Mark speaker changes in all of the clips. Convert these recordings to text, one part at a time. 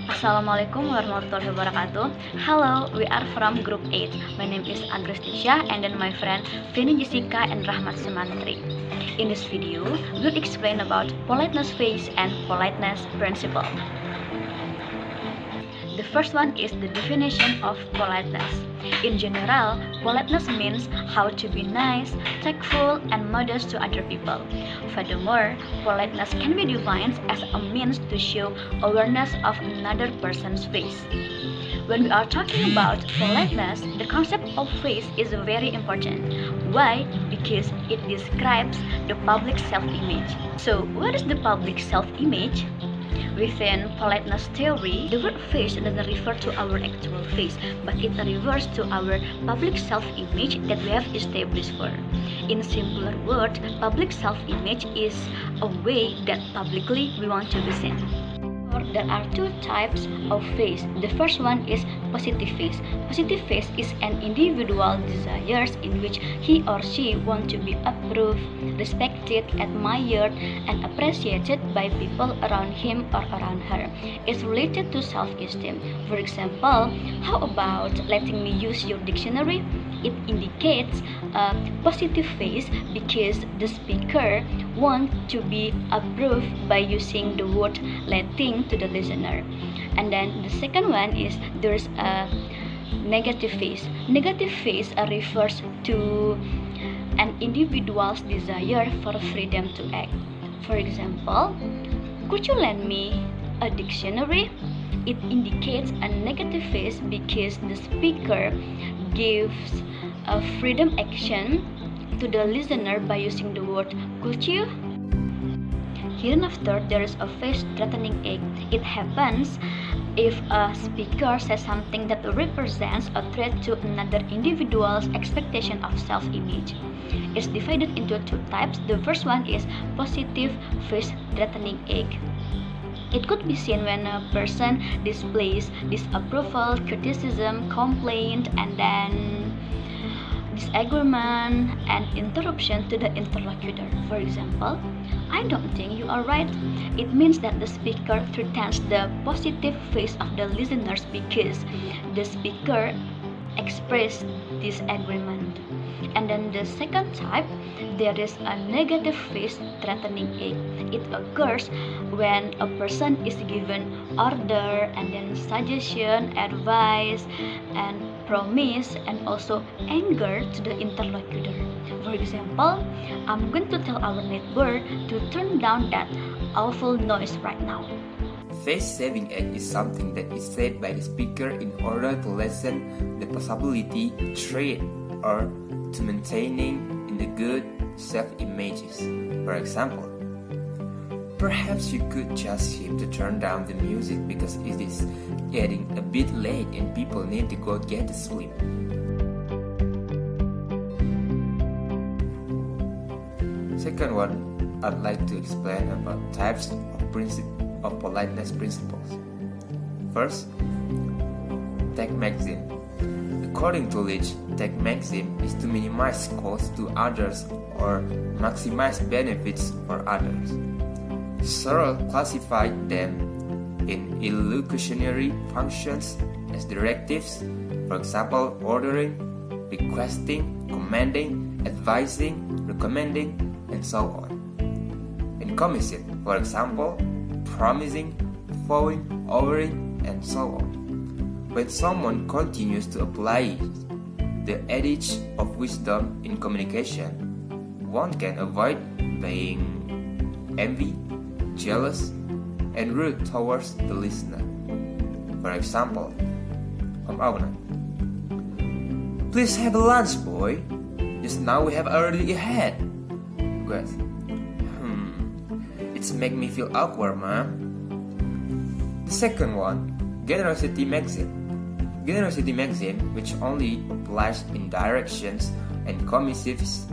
Speaker 1: Assalamualaikum warahmatullahi wabarakatuh. Hello, we are from Group 8. My name is Agustisha and then my friend Vini Jessica and Rahmat Sumantri. In this video, we'll explain about politeness phase and politeness principle. The first one is the definition of politeness. In general, politeness means how to be nice, tactful, and modest to other people. Furthermore, politeness can be defined as a means to show awareness of another person's face. When we are talking about politeness, the concept of face is very important. Why? Because it describes the public self-image. So, what is the public self-image? Within politeness theory, the word face doesn't refer to our actual face, but it refers to our public self-image that we have established for. In simpler words, public self-image is a way that publicly we want to be seen. There are two types of face. The first one is positive face. Positive face is an individual desires in which he or she wants to be approved, respected, admired, and appreciated by people around him or around her. It's related to self-esteem. For example, how about letting me use your dictionary? It indicates a positive face because the speaker wants to be approved by using the word letting to the listener. And then the second one is there's a negative face. Negative face refers to an individual's desire for freedom to act. For example, could you lend me a dictionary? It indicates a negative face because the speaker gives a freedom action to the listener by using the word could you. Hereinafter, there is a face-threatening act. It happens if a speaker says something that represents a threat to another individual's expectation of self-image. It's divided into two types. The first one is positive face-threatening act. It could be seen when a person displays disapproval, criticism, complaint, and then disagreement and interruption to the interlocutor. For example, I don't think you are right. It means that the speaker threatens the positive face of the listeners because the speaker expressed disagreement. And then the second type, there is a negative face threatening act. It occurs when a person is given order and then suggestion, advice, and promise, and also anger to the interlocutor. For example, I'm going to tell our neighbor to turn down that awful noise right now.
Speaker 2: Face-saving act is something that is said by the speaker in order to lessen the possibility, threat, or to maintaining in the good self-images. For example, perhaps you could just him to turn down the music because it is getting a bit late and people need to go get to sleep. Second one, I'd like to explain about types of politeness principles. First, tag maxim. According to Leach, tag maxim is to minimize costs to others or maximize benefits for others. Searle classified them in illocutionary functions as directives, for example, ordering, requesting, commanding, advising, recommending, and so on. In commissive, for example, promising, vowing, offering, and so on. When someone continues to apply the adage of wisdom in communication, one can avoid being envy, jealous, and rude towards the listener. For example, from owner, please have a lunch, boy. Just now we have already had. Request. It's make me feel awkward, ma'am. The second one, generosity maxim. Generosity maxim, which only applies in directions and commissives,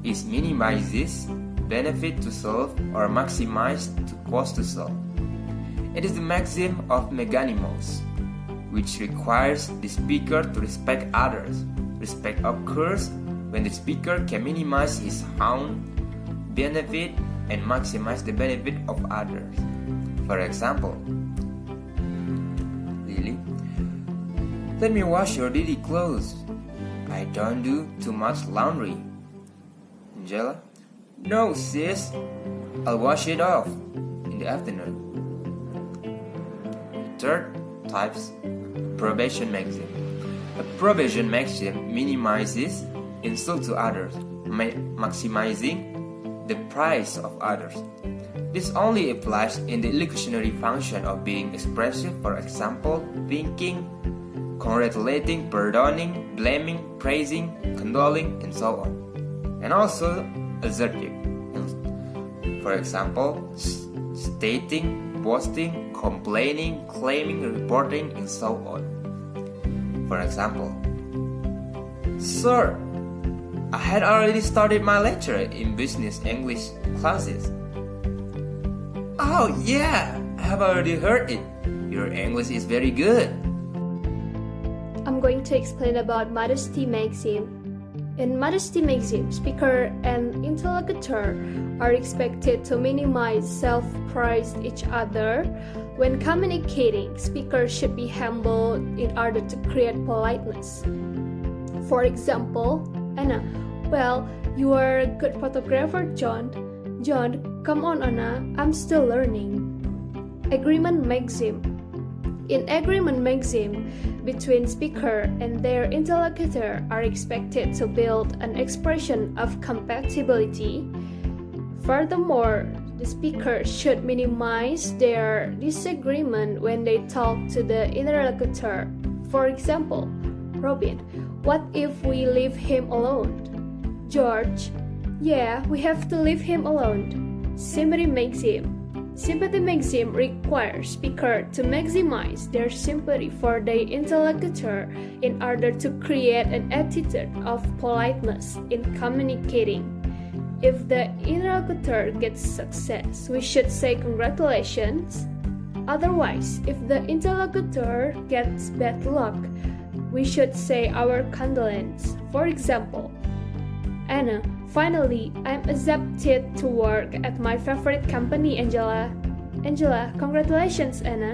Speaker 2: is minimizes benefit to self or maximize to cost to self. It is the maxim of Meganimos, which requires the speaker to respect others. Respect occurs when the speaker can minimize his own benefit and maximize the benefit of others. For example, Let me wash your dirty clothes. I don't do too much laundry. Angela, no sis, I'll wash it off in the afternoon. Third types, probation maxim. A probation maxim minimizes insult to others, maximizing the price of others. This only applies in the illusionary function of being expressive, for example, thinking, congratulating, pardoning, blaming, praising, condoling, and so on. And also assertive, for example, stating, boasting, complaining, claiming, reporting, and so on. For example, Sir, I had already started my lecture in business English classes. Oh yeah, I have already heard it. Your English is very good.
Speaker 3: I'm going to explain about modesty maxim. In modesty maxim, speaker and interlocutor are expected to minimize self-praise each other. When communicating, speakers should be humble in order to create politeness. For example, Anna, well, you are a good photographer, John. John, come on, Anna, I'm still learning. Agreement maxim. In agreement maxim, between speaker and their interlocutor are expected to build an expression of compatibility. Furthermore, the speaker should minimize their disagreement when they talk to the interlocutor. For example, Robin, what if we leave him alone? George, yeah, we have to leave him alone. Sympathy maxim. Sympathy maxim requires speaker to maximize their sympathy for the interlocutor in order to create an attitude of politeness in communicating. If the interlocutor gets success, we should say congratulations. Otherwise, if the interlocutor gets bad luck, we should say our condolence. For example, Anna, finally, I'm accepted to work at my favorite company, Angela. Angela, congratulations, Anna.